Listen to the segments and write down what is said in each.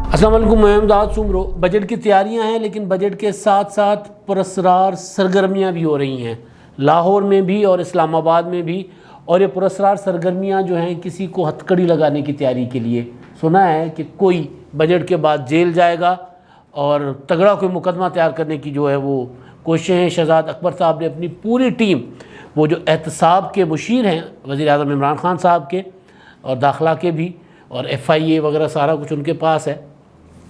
السلام علیکم، میں امداد سمرو۔ بجٹ کی تیاریاں ہیں لیکن بجٹ کے ساتھ ساتھ پراسرار سرگرمیاں بھی ہو رہی ہیں، لاہور میں بھی اور اسلام آباد میں بھی۔ اور یہ پراسرار سرگرمیاں جو ہیں کسی کو ہتھ کڑی لگانے کی تیاری کے لیے، سنا ہے کہ کوئی بجٹ کے بعد جیل جائے گا اور تگڑا کوئی مقدمہ تیار کرنے کی جو ہے وہ کوششیں ہیں۔ شہزاد اکبر صاحب نے اپنی پوری ٹیم، وہ جو احتساب کے مشیر ہیں وزیر اعظم عمران خان صاحب کے اور داخلہ کے بھی، اور FIA وغیرہ سارا کچھ ان کے پاس ہے،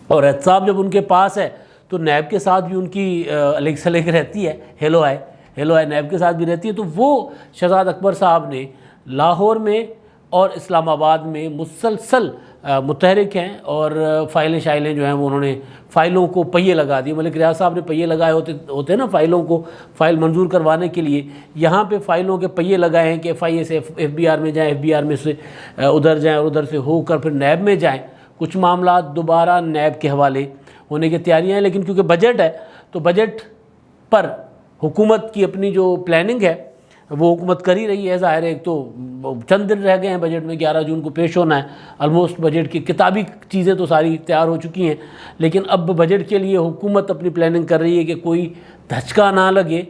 اور احتساب جب ان کے پاس ہے تو نیب کے ساتھ بھی ان کی علیگ سلیگ رہتی ہے، ہیلو آئے نیب کے ساتھ بھی رہتی ہے۔ تو وہ شہزاد اکبر صاحب نے لاہور میں اور اسلام آباد میں مسلسل متحرک ہیں، اور فائلیں جو ہیں وہ انہوں نے فائلوں کو پہیے لگا دیے۔ ملک ریاض صاحب نے پہیے لگائے ہوتے ہیں نا فائلوں کو، فائل منظور کروانے کے لیے۔ یہاں پہ فائلوں کے پہیے لگائے ہیں کہ FIA سے FBR میں جائیں، FBR میں سے ادھر جائیں، اور ادھر سے ہو کر پھر نیب میں جائیں۔ کچھ معاملات دوبارہ نیب کے حوالے ہونے کی تیاریاں ہیں، لیکن کیونکہ بجٹ ہے تو بجٹ پر حکومت کی اپنی جو پلاننگ ہے وہ حکومت کر ہی رہی ہے۔ ظاہر ہے، ایک تو چند دن رہ گئے ہیں بجٹ میں، 11 جون کو پیش ہونا ہے۔ آلموسٹ بجٹ کی کتابی چیزیں تو ساری تیار ہو چکی ہیں، لیکن اب بجٹ کے لیے حکومت اپنی پلاننگ کر رہی ہے کہ کوئی دھچکا نہ لگے،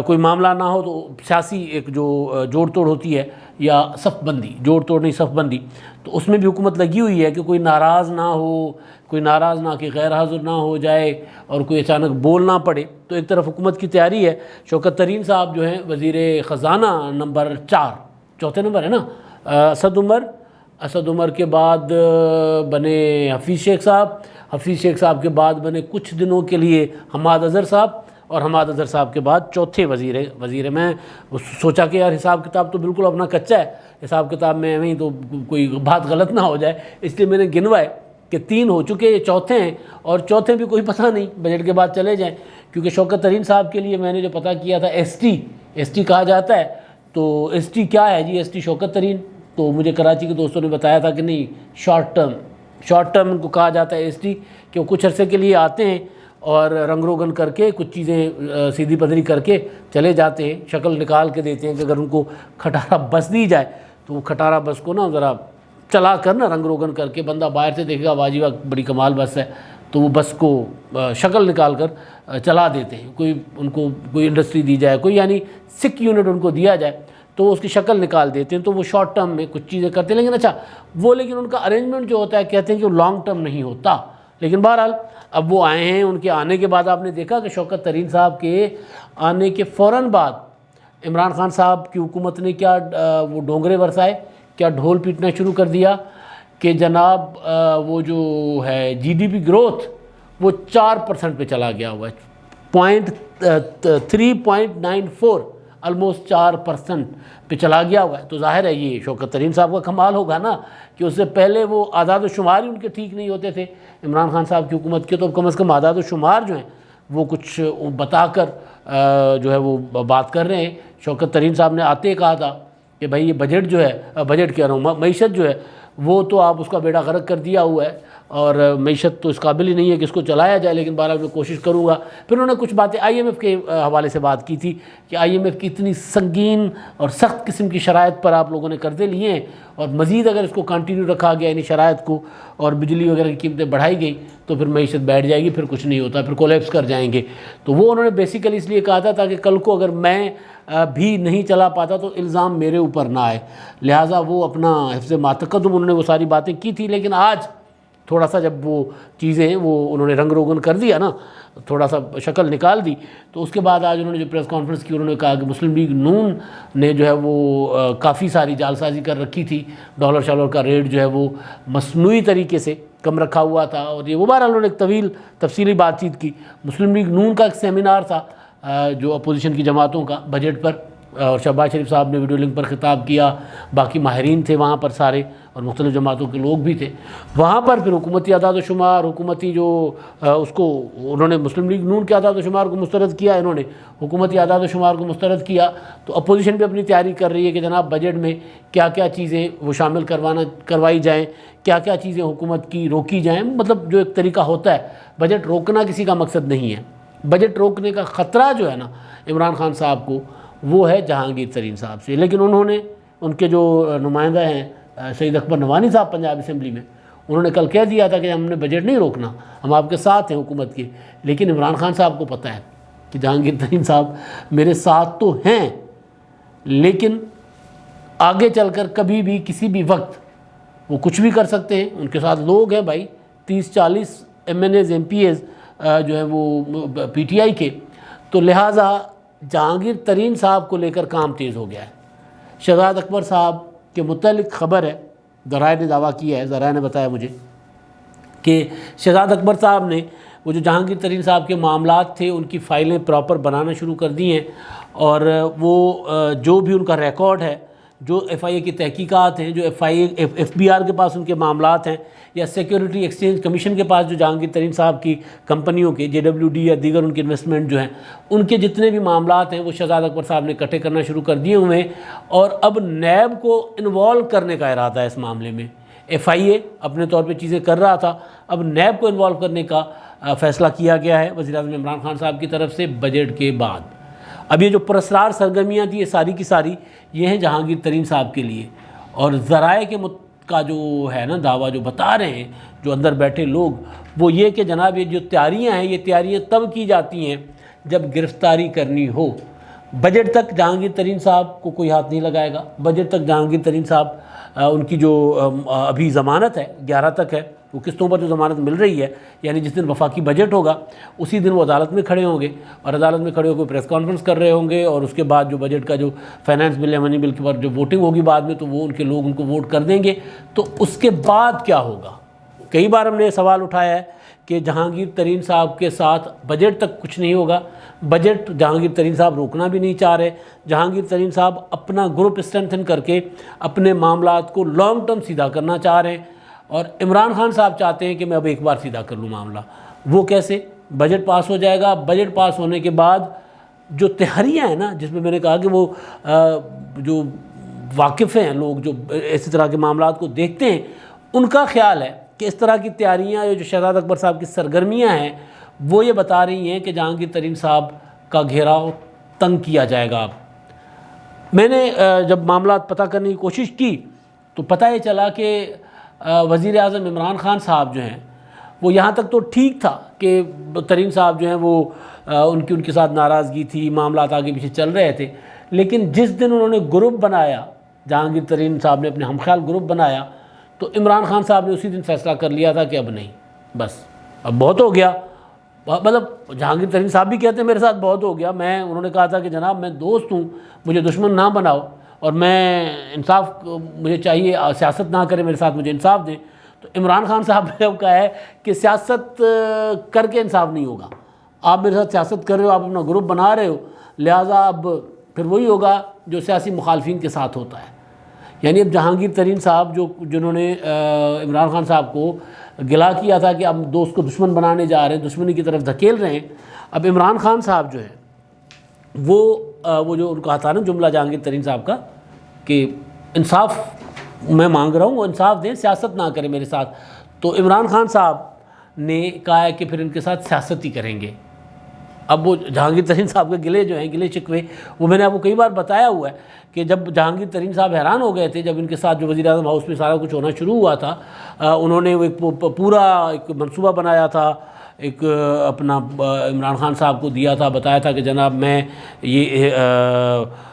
کوئی معاملہ نہ ہو تو سیاسی ایک جو جوڑ توڑ ہوتی ہے یا صف بندی، جوڑ توڑ نہیں صف بندی، تو اس میں بھی حکومت لگی ہوئی ہے کہ کوئی ناراض نہ ہو، کوئی ناراض نہ کہ غیر حاضر نہ ہو جائے اور کوئی اچانک بولنا پڑے۔ تو ایک طرف حکومت کی تیاری ہے۔ شوکت ترین صاحب جو ہیں وزیر خزانہ نمبر 4، چوتھے نمبر ہے نا، اسد عمر کے بعد بنے حفیظ شیخ صاحب کے بعد بنے کچھ دنوں کے لیے حماد اظہر صاحب، اور حماد اظہر صاحب کے بعد چوتھے وزیر۔ میں سوچا کہ یار حساب کتاب تو بالکل اپنا کچا ہے، حساب کتاب میں نہیں تو کوئی بات غلط نہ ہو جائے، اس لیے میں نے گنوائے کہ 3 ہو چکے، یہ چوتھے ہیں، اور چوتھے بھی کوئی پتہ نہیں بجٹ کے بعد چلے جائیں۔ کیونکہ شوکت ترین صاحب کے لیے میں نے جو پتہ کیا تھا ایس ٹی کہا جاتا ہے، تو ایس ٹی کیا ہے جی؟ ایس ٹی شوکت ترین، تو مجھے کراچی کے دوستوں نے بتایا تھا کہ نہیں، شارٹ ٹرم ان کو کہا جاتا ہے ایس ٹی، کہ وہ کچھ عرصے کے لیے آتے ہیں اور رنگ روگن کر کے کچھ چیزیں سیدھی پدری کر کے چلے جاتے ہیں، شکل نکال کے دیتے ہیں کہ اگر ان کو کھٹارا بس دی جائے تو وہ کھٹارا بس کو نا ذرا چلا کر نا رنگ روگن کر کے، بندہ باہر سے دیکھے گا واجی واہ بڑی کمال بس ہے، تو وہ بس کو شکل نکال کر چلا دیتے ہیں۔ ان کو کوئی انڈسٹری دی جائے، کوئی یعنی سک یونٹ ان کو دیا جائے تو اس کی شکل نکال دیتے ہیں، تو وہ شارٹ ٹرم میں کچھ چیزیں کرتے ہیں۔ لیکن ان کا ارینجمنٹ جو ہوتا ہے کہتے ہیں کہ وہ لانگ ٹرم نہیں ہوتا۔ لیکن بہرحال اب وہ آئے ہیں، ان کے آنے کے بعد آپ نے دیکھا کہ شوکت ترین صاحب کے آنے کے فوراً بعد عمران خان صاحب کی حکومت نے کیا وہ ڈونگرے برسائے، کیا ڈھول پیٹنا شروع کر دیا کہ جناب وہ جو ہے GDP گروتھ وہ 4% پہ چلا گیا ہوا ہے، 3.94 آلموسٹ 4% پہ چلا گیا ہوا ہے۔ تو ظاہر ہے یہ شوکت ترین صاحب کا کمال ہوگا نا، کہ اس سے پہلے وہ اعداد و شمار ہی ان کے ٹھیک نہیں ہوتے تھے عمران خان صاحب کی حکومت کے، تو کم از کم اعداد و شمار جو ہیں وہ کچھ بتا کر جو ہے وہ بات کر رہے ہیں۔ شوکت ترین صاحب نے آتے کہا تھا کہ بھائی یہ بجٹ جو ہے، بجٹ کہہ رہا ہوں، معیشت جو ہے وہ تو آپ اس کا بیڑا غرق کر دیا ہوا ہے، اور معیشت تو اس قابل ہی نہیں ہے کہ اس کو چلایا جائے، لیکن بہرحال میں کوشش کروں گا۔ پھر انہوں نے کچھ باتیں IMF کے حوالے سے بات کی تھی کہ IMF کی اتنی سنگین اور سخت قسم کی شرائط پر آپ لوگوں نے قرضے لیے ہیں، اور مزید اگر اس کو کنٹینیو رکھا گیا یعنی شرائط کو، اور بجلی وغیرہ کی قیمتیں بڑھائی گئی تو پھر معیشت بیٹھ جائے گی، پھر کچھ نہیں ہوتا، پھر کولیپس کر جائیں گے۔ تو وہ انہوں نے بیسیکلی اس لیے کہا تھا تاکہ کل کو اگر میں بھی نہیں چلا پاتا تو الزام میرے اوپر نہ آئے، لہٰذا وہ اپنا حفظ ماتقدم انہوں نے وہ ساری باتیں کی تھی۔ لیکن آج تھوڑا سا جب وہ چیزیں ہیں وہ انہوں نے رنگ روگن کر دیا نا، تھوڑا سا شکل نکال دی، تو اس کے بعد آج انہوں نے جو پریس کانفرنس کی انہوں نے کہا کہ مسلم لیگ نون نے جو ہے وہ کافی ساری جال سازی کر رکھی تھی، ڈالر شالر کا ریٹ جو ہے وہ مصنوعی طریقے سے کم رکھا ہوا تھا، اور یہ وہ بہرحال انہوں نے ایک طویل تفصیلی بات چیت کی۔ مسلم لیگ نون کا ایک سیمینار تھا جو اپوزیشن کی جماعتوں کا بجٹ پر، اور شہباز شریف صاحب نے ویڈیو لنک پر خطاب کیا، باقی ماہرین تھے وہاں پر سارے، اور مختلف جماعتوں کے لوگ بھی تھے وہاں پر۔ پھر حکومتی اعداد و شمار، حکومتی جو اس کو انہوں نے مسلم لیگ نون کے اعداد و شمار کو مسترد کیا، انہوں نے حکومتی اعداد و شمار کو مسترد کیا، تو اپوزیشن بھی اپنی تیاری کر رہی ہے کہ جناب بجٹ میں کیا کیا چیزیں وہ شامل کروائی جائیں، کیا کیا چیزیں حکومت کی روکی جائیں۔ مطلب جو ایک طریقہ ہوتا ہے، بجٹ روکنا کسی کا مقصد نہیں ہے، بجٹ روکنے کا خطرہ جو ہے نا عمران خان صاحب کو وہ ہے جہانگیر ترین صاحب سے۔ لیکن انہوں نے، ان کے جو نمائندہ ہیں سید اکبر نوانی صاحب پنجاب اسمبلی میں، انہوں نے کل کہہ دیا تھا کہ ہم نے بجٹ نہیں روکنا، ہم آپ کے ساتھ ہیں حکومت کے، لیکن عمران خان صاحب کو پتہ ہے کہ جہانگیر ترین صاحب میرے ساتھ تو ہیں، لیکن آگے چل کر کبھی بھی کسی بھی وقت وہ کچھ بھی کر سکتے ہیں، ان کے ساتھ لوگ ہیں بھائی 30-40 MNAs MPAs جو ہیں وہ PTI کے، تو لہٰذا جہانگیر ترین صاحب کو لے کر کام تیز ہو گیا ہے۔ شہزاد اکبر صاحب کے متعلق خبر ہے، ذرائع نے دعویٰ کیا ہے، ذرائع نے بتایا مجھے کہ شہزاد اکبر صاحب نے وہ جو جہانگیر ترین صاحب کے معاملات تھے ان کی فائلیں پراپر بنانا شروع کر دی ہیں، اور وہ جو بھی ان کا ریکارڈ ہے، جو FIA کی تحقیقات ہیں، جو FBR کے پاس ان کے معاملات ہیں، یا سیکیورٹی ایکسچینج کمیشن کے پاس جو جہانگیر ترین صاحب کی کمپنیوں کے JWD یا دیگر ان کے انویسٹمنٹ جو ہیں ان کے جتنے بھی معاملات ہیں وہ شہزاد اکبر صاحب نے اکٹھے کرنا شروع کر دیے ہوئے ہیں، اور اب نیب کو انوالو کرنے کا ارادہ ہے اس معاملے میں۔ FIA اپنے طور پہ چیزیں کر رہا تھا، اب نیب کو انوالو کرنے کا فیصلہ کیا گیا ہے وزیر اعظم عمران خان صاحب کی طرف سے بجٹ کے بعد۔ اب یہ جو پراسرار سرگرمیاں تھیں یہ ساری کی ساری یہ ہیں جہانگیر ترین صاحب کے لیے، اور ذرائع کا جو ہے نا دعویٰ جو بتا رہے ہیں جو اندر بیٹھے لوگ، وہ یہ کہ جناب یہ جو تیاریاں ہیں یہ تیاریاں تب کی جاتی ہیں جب گرفتاری کرنی ہو۔ بجٹ تک جہانگیر ترین صاحب کو کوئی ہاتھ نہیں لگائے گا، بجٹ تک جہانگیر ترین صاحب ان کی جو ابھی ضمانت ہے 11 تک ہے، وہ قسطوں پر جو ضمانت مل رہی ہے، یعنی جس دن وفاقی بجٹ ہوگا اسی دن وہ عدالت میں کھڑے ہوں گے، اور عدالت میں کھڑے ہو کے پریس کانفرنس کر رہے ہوں گے، اور اس کے بعد جو بجٹ کا جو فائنانس بل یا منی بل کے بعد جو ووٹنگ ہوگی بعد میں، تو وہ ان کے لوگ ان کو ووٹ کر دیں گے۔ تو اس کے بعد کیا ہوگا؟ کئی بار ہم نے یہ سوال اٹھایا ہے کہ جہانگیر ترین صاحب کے ساتھ بجٹ تک کچھ نہیں ہوگا، بجٹ جہانگیر ترین صاحب روکنا بھی نہیں چاہ رہے، جہانگیر ترین صاحب اپنا گروپ اسٹرینتھن کر کے اپنے معاملات کو لانگ ٹرم سیدھا کرنا چاہ رہے ہیں، اور عمران خان صاحب چاہتے ہیں کہ میں اب ایک بار سیدھا کر لوں معاملہ۔ وہ کیسے؟ بجٹ پاس ہو جائے گا، بجٹ پاس ہونے کے بعد جو تحریاں ہیں نا، جس میں نے کہا کہ وہ جو واقف ہیں لوگ جو اسی طرح کے معاملات کو دیکھتے ہیں، ان کا خیال ہے کہ اس طرح کی تیاریاں جو شہزاد اکبر صاحب کی سرگرمیاں ہیں وہ یہ بتا رہی ہیں کہ جہانگیر ترین صاحب کا گھیراؤ تنگ کیا جائے گا۔ اب میں نے جب معاملات پتہ کرنے کی کوشش کی تو پتہ یہ چلا کہ وزیر اعظم عمران خان صاحب جو ہیں وہ یہاں تک تو ٹھیک تھا کہ ترین صاحب جو ہیں وہ ان کے ساتھ ناراضگی تھی، معاملات آگے پیچھے چل رہے تھے، لیکن جس دن انہوں نے گروپ بنایا، جہانگیر ترین صاحب نے اپنے ہم خیال گروپ بنایا، تو عمران خان صاحب نے اسی دن فیصلہ کر لیا تھا کہ اب نہیں، بس اب بہت ہو گیا۔ مطلب جہانگیر ترین صاحب بھی کہتے ہیں میرے ساتھ بہت ہو گیا، انہوں نے کہا تھا کہ جناب میں دوست ہوں، مجھے دشمن نہ بناؤ، اور میں انصاف مجھے چاہیے، سیاست نہ کرے میرے ساتھ، مجھے انصاف دیں۔ تو عمران خان صاحب نے اب کہا ہے کہ سیاست کر کے انصاف نہیں ہوگا، آپ میرے ساتھ سیاست کر رہے ہو، آپ اپنا گروپ بنا رہے ہو، لہٰذا اب پھر وہی ہوگا جو سیاسی مخالفین کے ساتھ ہوتا ہے۔ یعنی اب جہانگیر ترین صاحب جنہوں نے عمران خان صاحب کو گلا کیا تھا کہ اب دوست کو دشمن بنانے جا رہے ہیں، دشمنی کی طرف دھکیل رہے ہیں، اب عمران خان صاحب جو ہے وہ جو ان کا تھا نا جملہ جہانگیر ترین صاحب کا کہ انصاف میں مانگ رہا ہوں، وہ انصاف دیں، سیاست نہ کریں میرے ساتھ، تو عمران خان صاحب نے کہا ہے کہ پھر ان کے ساتھ سیاست ہی کریں گے۔ اب وہ جہانگیر ترین صاحب کے گلے جو ہیں، گلے شکوے، وہ میں نے آپ کو کئی بار بتایا ہوا ہے کہ جب جہانگیر ترین صاحب حیران ہو گئے تھے جب ان کے ساتھ جو وزیر اعظم ہاؤس میں سارا کچھ ہونا شروع ہوا تھا، انہوں نے وہ ایک پورا ایک منصوبہ بنایا تھا، ایک اپنا عمران خان صاحب کو دیا تھا، بتایا تھا کہ جناب میں یہ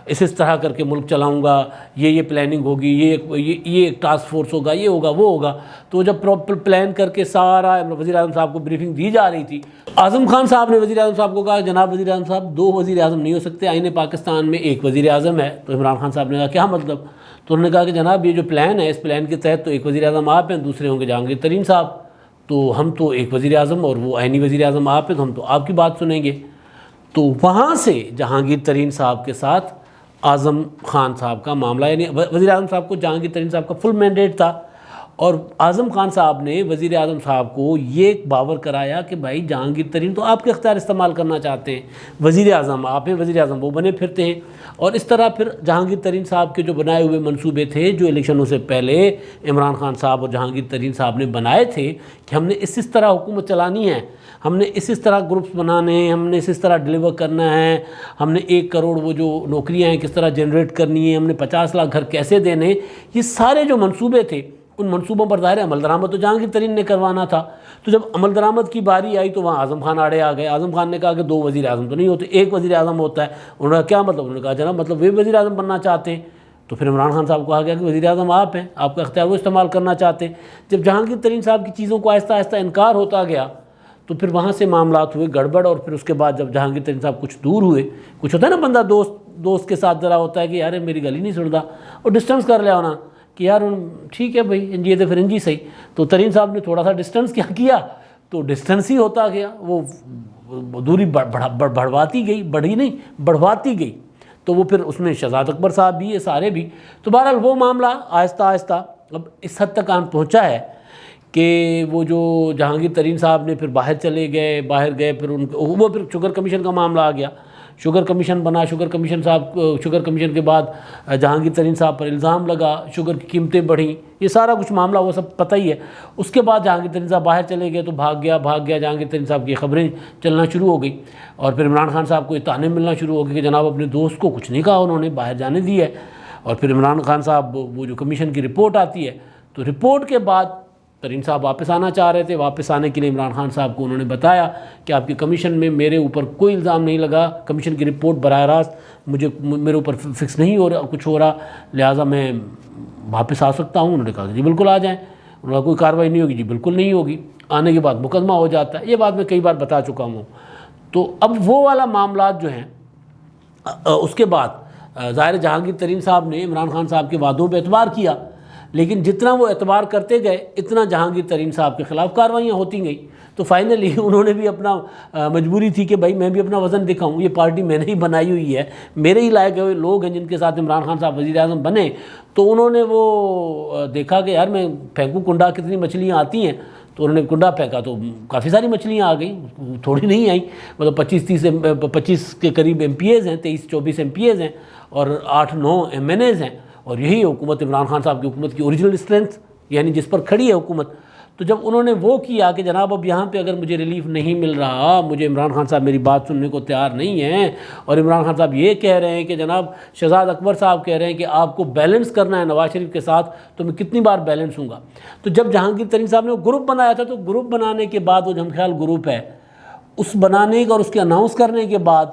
اس طرح کر کے ملک چلاؤں گا، یہ پلاننگ ہوگی، یہ ایک ٹاسک فورس ہوگا، یہ ہوگا وہ ہوگا۔ تو جب پراپر پلان کر کے سارا وزیر اعظم صاحب کو بریفنگ دی جا رہی تھی، اعظم خان صاحب نے وزیر اعظم صاحب کو کہا جناب وزیر اعظم صاحب 2 وزیر اعظم نہیں ہو سکتے، آئین پاکستان میں 1 وزیر اعظم ہے۔ تو عمران خان صاحب نے کہا کیا مطلب؟ تو انہوں نے کہا کہ جناب یہ جو پلان ہے اس پلان کے تحت تو 1 وزیر اعظم آپ ہیں، دوسرے ہوں گے جہانگیر ترین صاحب، تو ہم تو 1 وزیر اعظم اور وہ آئینی وزیر اعظم آپ ہیں، تو ہم تو آپ کی بات سنیں گے۔ تو وہاں سے جہانگیر ترین صاحب کے ساتھ اعظم خان صاحب کا معاملہ، یعنی وزیر اعظم صاحب کو جہانگیر ترین صاحب کا فل مینڈیٹ تھا، اور اعظم خان صاحب نے وزیر اعظم صاحب کو یہ باور کرایا کہ بھائی جہانگیر ترین تو آپ کے اختیار استعمال کرنا چاہتے ہیں، وزیر اعظم آپ ہیں، وزیر اعظم وہ بنے پھرتے ہیں۔ اور اس طرح پھر جہانگیر ترین صاحب کے جو بنائے ہوئے منصوبے تھے جو الیکشنوں سے پہلے عمران خان صاحب اور جہانگیر ترین صاحب نے بنائے تھے کہ ہم نے اس طرح حکومت چلانی ہے، ہم نے اس طرح گروپس بنانے ہیں، ہم نے اس طرح ڈیلیور کرنا ہے، ہم نے 1 کروڑ وہ جو نوکریاں ہیں کس طرح جنریٹ کرنی ہے، ہم نے 50 لاکھ گھر کیسے دینے، یہ سارے جو منصوبے تھے ان منصوبوں پر ظاہر عمل درآمد تو جہانگیر ترین نے کروانا تھا. تو جب عمل درآمد کی باری آئی تو وہاں اعظم خان آڑے آ گئے. اعظم خان نے کہا کہ 2 وزیر اعظم تو نہیں ہوتے، ایک وزیر اعظم ہوتا ہے. انہوں نے کہا کیا مطلب؟ انہوں نے کہا جناب مطلب وہ وزیر اعظم بننا چاہتے ہیں. تو پھر عمران خان صاحب کو کہا گیا کہ وزیر اعظم آپ ہیں، آپ کا اختیار وہ استعمال کرنا چاہتے ہیں. جب جہانگیر ترین صاحب کی چیزوں کو آہستہ آہستہ انکار ہوتا گیا تو پھر وہاں سے معاملات ہوئے گڑبڑ. اور پھر اس کے بعد جب جہانگیر ترین صاحب کچھ دور ہوئے، کچھ ہوتا ہے نا بندہ دوست کے ساتھ ذرا ہوتا ہے کہ یار میری گلی نہیں سڑتا، اور ڈسٹنس کر لیا ہونا کہ یار ٹھیک ہے بھائی انجی تو پھر انجی صحیح. تو ترین صاحب نے تھوڑا سا ڈسٹنس کیا تو ڈسٹنس ہی ہوتا گیا، وہ دوری بڑھواتی گئی، بڑھواتی گئی. تو وہ پھر اس میں شہزاد اکبر صاحب بھی، یہ سارے بھی. تو بہرحال وہ معاملہ آہستہ آہستہ اب اس حد تک پہنچا ہے کہ وہ جو جہانگیر ترین صاحب نے پھر باہر گئے پھر وہ پھر شوگر کمیشن کا معاملہ آ گیا. شوگر کمیشن بنا. شوگر کمیشن کے بعد جہانگیر ترین صاحب پر الزام لگا، شوگر کی قیمتیں بڑھیں، یہ سارا کچھ معاملہ وہ سب پتہ ہی ہے. اس کے بعد جہانگیر ترین صاحب باہر چلے گئے تو بھاگ گیا جہانگیر ترین صاحب کی خبریں چلنا شروع ہو گئی. اور پھر عمران خان صاحب کو یہ طعنے ملنا شروع ہو گئے کہ جناب اپنے دوست کو کچھ نہیں کہا، انہوں نے باہر جانے دی ہے. اور پھر عمران خان صاحب وہ جو کمیشن کی رپورٹ آتی ہے تو رپورٹ کے بعد ترین صاحب واپس آنا چاہ رہے تھے. واپس آنے کے لیے عمران خان صاحب کو انہوں نے بتایا کہ آپ کی کمیشن میں میرے اوپر کوئی الزام نہیں لگا، کمیشن کی رپورٹ براہ راست میرے اوپر فکس نہیں ہو رہا، کچھ ہو رہا، لہٰذا میں واپس آ سکتا ہوں. انہوں نے کہا جی بالکل آ جائیں. انہوں نے کہا کوئی کارروائی نہیں ہوگی. جی بالکل نہیں ہوگی. آنے کے بعد مقدمہ ہو جاتا ہے. یہ بات میں کئی بار بتا چکا ہوں. تو اب وہ والا معاملات جو ہیں اس کے بعد ظاہر جہانگیر ترین صاحب نے عمران خان صاحب کے وعدوں پہ اعتبار کیا، لیکن جتنا وہ اعتبار کرتے گئے اتنا جہانگیر ترین صاحب کے خلاف کارروائیاں ہوتی گئیں. تو فائنلی انہوں نے بھی اپنا مجبوری تھی کہ بھائی میں بھی اپنا وزن دکھاؤں، یہ پارٹی میں نے ہی بنائی ہوئی ہے، میرے ہی لائے گئے لوگ ہیں جن کے ساتھ عمران خان صاحب وزیر اعظم بنے. تو انہوں نے وہ دیکھا کہ یار میں پھینکوں کنڈا کتنی مچھلیاں آتی ہیں. تو انہوں نے کنڈا پھینکا تو کافی ساری مچھلیاں آ گئیں، تھوڑی نہیں آئیں. مطلب 25 کے قریب MPAs ہیں، 23-24 MPAs ہیں اور 8-9 MNAs ہیں. اور یہی حکومت عمران خان صاحب کی حکومت کی اوریجنل اسٹرینتھ، یعنی جس پر کھڑی ہے حکومت. تو جب انہوں نے وہ کیا کہ جناب اب یہاں پہ اگر مجھے ریلیف نہیں مل رہا، مجھے عمران خان صاحب میری بات سننے کو تیار نہیں ہیں، اور عمران خان صاحب یہ کہہ رہے ہیں کہ جناب شہزاد اکبر صاحب کہہ رہے ہیں کہ آپ کو بیلنس کرنا ہے نواز شریف کے ساتھ، تو میں کتنی بار بیلنس ہوں گا. تو جب جہانگیر ترین صاحب نے وہ گروپ بنایا تھا تو گروپ بنانے کے بعد وہ ہم خیال گروپ ہے، اس بنانے اور اس کے اناؤنس کرنے کے بعد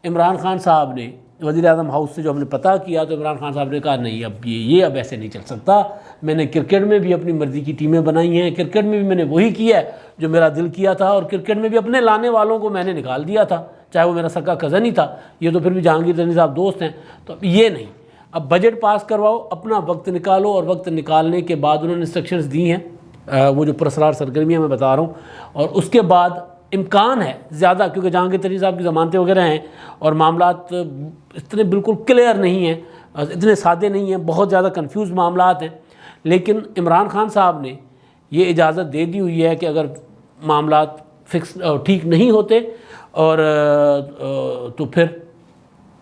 عمران خان صاحب نے وزیر اعظم ہاؤس سے جو ہم نے پتہ کیا تو عمران خان صاحب نے کہا نہیں اب یہ اب ایسے نہیں چل سکتا. میں نے کرکٹ میں بھی اپنی مرضی کی ٹیمیں بنائی ہیں، کرکٹ میں بھی میں نے وہی کیا ہے جو میرا دل کیا تھا، اور کرکٹ میں بھی اپنے لانے والوں کو میں نے نکال دیا تھا، چاہے وہ میرا سکا کزن ہی تھا. یہ تو پھر بھی جہانگیر ترین صاحب دوست ہیں. تو اب یہ نہیں، اب بجٹ پاس کرواؤ، اپنا وقت نکالو. اور وقت نکالنے کے بعد انہوں نے انسٹرکشنز دی ہیں وہ جو پراسرار سرگرمیاں میں بتا رہا ہوں. اور اس کے بعد امکان ہے زیادہ، کیونکہ جہانگیر ترین صاحب کی ضمانتیں وغیرہ ہیں اور معاملات اتنے بالکل کلیئر نہیں ہیں، اتنے سادے نہیں ہیں، بہت زیادہ کنفیوز معاملات ہیں. لیکن عمران خان صاحب نے یہ اجازت دے دی ہوئی ہے کہ اگر معاملات فکس ٹھیک نہیں ہوتے اور تو پھر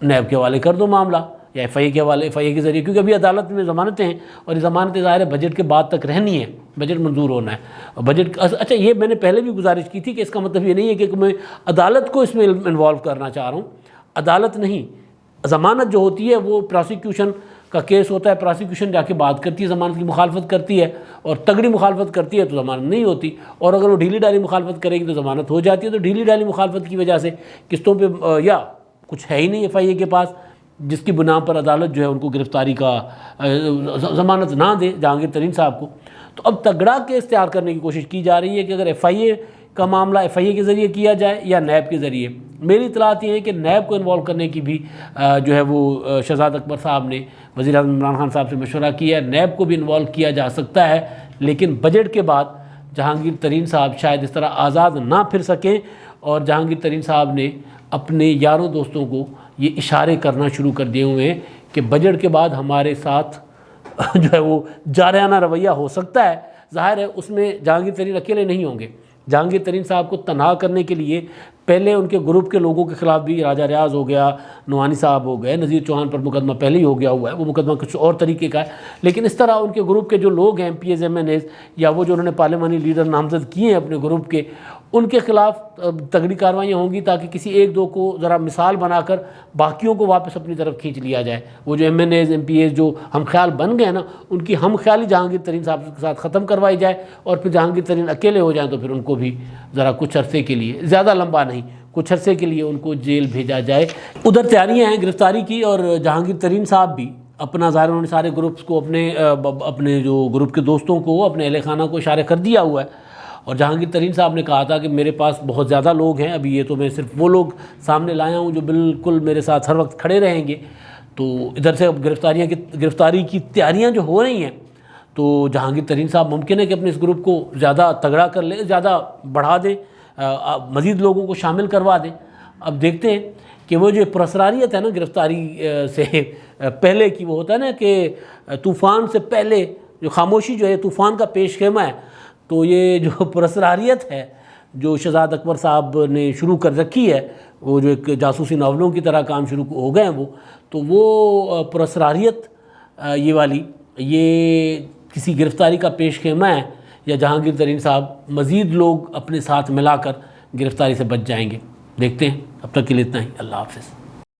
نیب کے حوالے کر دو معاملہ، یا FIA کے حوالے، FIA کے ذریعے، کیونکہ ابھی عدالت میں ضمانتیں ہیں اور یہ ضمانتیں ظاہر ہے بجٹ کے بعد تک رہنی ہیں، بجٹ منظور ہونا ہے. اور بجٹ اچھا یہ میں نے پہلے بھی گزارش کی تھی کہ اس کا مطلب یہ نہیں ہے کہ میں عدالت کو اس میں انوالو کرنا چاہ رہا ہوں. عدالت نہیں، ضمانت جو ہوتی ہے وہ پراسیکیوشن کا کیس ہوتا ہے، پراسیکیوشن جا کے بات کرتی ہے، ضمانت کی مخالفت کرتی ہے، اور تگڑی مخالفت کرتی ہے تو ضمانت نہیں ہوتی. اور اگر وہ ڈھیلی ڈالی مخالفت کرے گی تو ضمانت ہو جاتی ہے. تو ڈھیلی ڈالی مخالفت کی وجہ سے قسطوں پہ یا کچھ ہے ہی نہیں FIA کے پاس جس کی بنا پر عدالت جو ہے ان کو گرفتاری کا ضمانت نہ دے جہانگیر ترین صاحب کو. تو اب تگڑا کیس تیار کرنے کی کوشش کی جا رہی ہے کہ اگر FIA کا معاملہ FIA کے ذریعے کیا جائے یا نیب کے ذریعے. میری اطلاعات یہ ہے کہ نیب کو انوالو کرنے کی بھی جو ہے وہ شہزاد اکبر صاحب نے وزیر اعظم عمران خان صاحب سے مشورہ کیا ہے، نیب کو بھی انوالو کیا جا سکتا ہے. لیکن بجٹ کے بعد جہانگیر ترین صاحب شاید اس طرح آزاد نہ پھر سکیں. اور جہانگیر ترین صاحب نے اپنے یاروں دوستوں کو یہ اشارے کرنا شروع کر دیے ہوئے ہیں کہ بجٹ کے بعد ہمارے ساتھ جو ہے وہ جارحانہ رویہ ہو سکتا ہے. ظاہر ہے اس میں جہانگیر ترین اکیلے نہیں ہوں گے. جہانگیر ترین صاحب کو تنہا کرنے کے لیے پہلے ان کے گروپ کے لوگوں کے خلاف بھی راجہ ریاض ہو گیا، نعمانی صاحب ہو گئے، نذیر چوہان پر مقدمہ پہلے ہی ہو گیا ہوا ہے، وہ مقدمہ کچھ اور طریقے کا ہے، لیکن اس طرح ان کے گروپ کے جو لوگ ہیں پی ایز ایم این ایز یا وہ جو انہوں نے پارلیمانی لیڈر نامزد کیے ہیں اپنے گروپ کے، ان کے خلاف تگڑی کارروائیاں ہوں گی تاکہ کسی ایک دو کو ذرا مثال بنا کر باقیوں کو واپس اپنی طرف کھینچ لیا جائے۔ وہ جو M N is M P is جو ہم خیال بن گئے نا، ان کی ہم خیالی جہانگیر ترین صاحب کے ساتھ ختم کروائی جائے، اور پھر جہانگیر ترین اکیلے ہو جائیں تو پھر ان کو بھی ذرا کچھ عرصے کے لیے، زیادہ لمبا نہیں، کچھ عرصے کے لیے ان کو جیل بھیجا جائے۔ ادھر تیاریاں ہیں گرفتاری کی، اور جہانگیر ترین صاحب بھی اپنا ظاہر انہوں نے سارے گروپس کو اپنے جو گروپ کے دوستوں کو، اپنے اہل خانہ کو اشارہ کر دیا ہوا ہے، اور جہانگیر ترین صاحب نے کہا تھا کہ میرے پاس بہت زیادہ لوگ ہیں، ابھی یہ تو میں صرف وہ لوگ سامنے لایا ہوں جو بالکل میرے ساتھ ہر وقت کھڑے رہیں گے۔ تو ادھر سے اب گرفتاری کی تیاریاں جو ہو رہی ہیں، تو جہانگیر ترین صاحب ممکن ہے کہ اپنے اس گروپ کو زیادہ تگڑا کر لیں، زیادہ بڑھا دیں، مزید لوگوں کو شامل کروا دیں۔ اب دیکھتے ہیں کہ وہ جو پراسراریت ہے نا گرفتاری سے پہلے کی، وہ ہوتا ہے نا کہ طوفان سے پہلے جو خاموشی جو ہے طوفان کا پیش خیمہ ہے، تو یہ جو پراسراریت ہے جو شہزاد اکبر صاحب نے شروع کر رکھی ہے، وہ جو ایک جاسوسی ناولوں کی طرح کام شروع ہو گئے ہیں وہ پراسراریت یہ والی، یہ کسی گرفتاری کا پیش خیمہ ہے، یا جہانگیر ترین صاحب مزید لوگ اپنے ساتھ ملا کر گرفتاری سے بچ جائیں گے؟ دیکھتے ہیں۔ اب تک کے لیے اتنا ہی، اللہ حافظ۔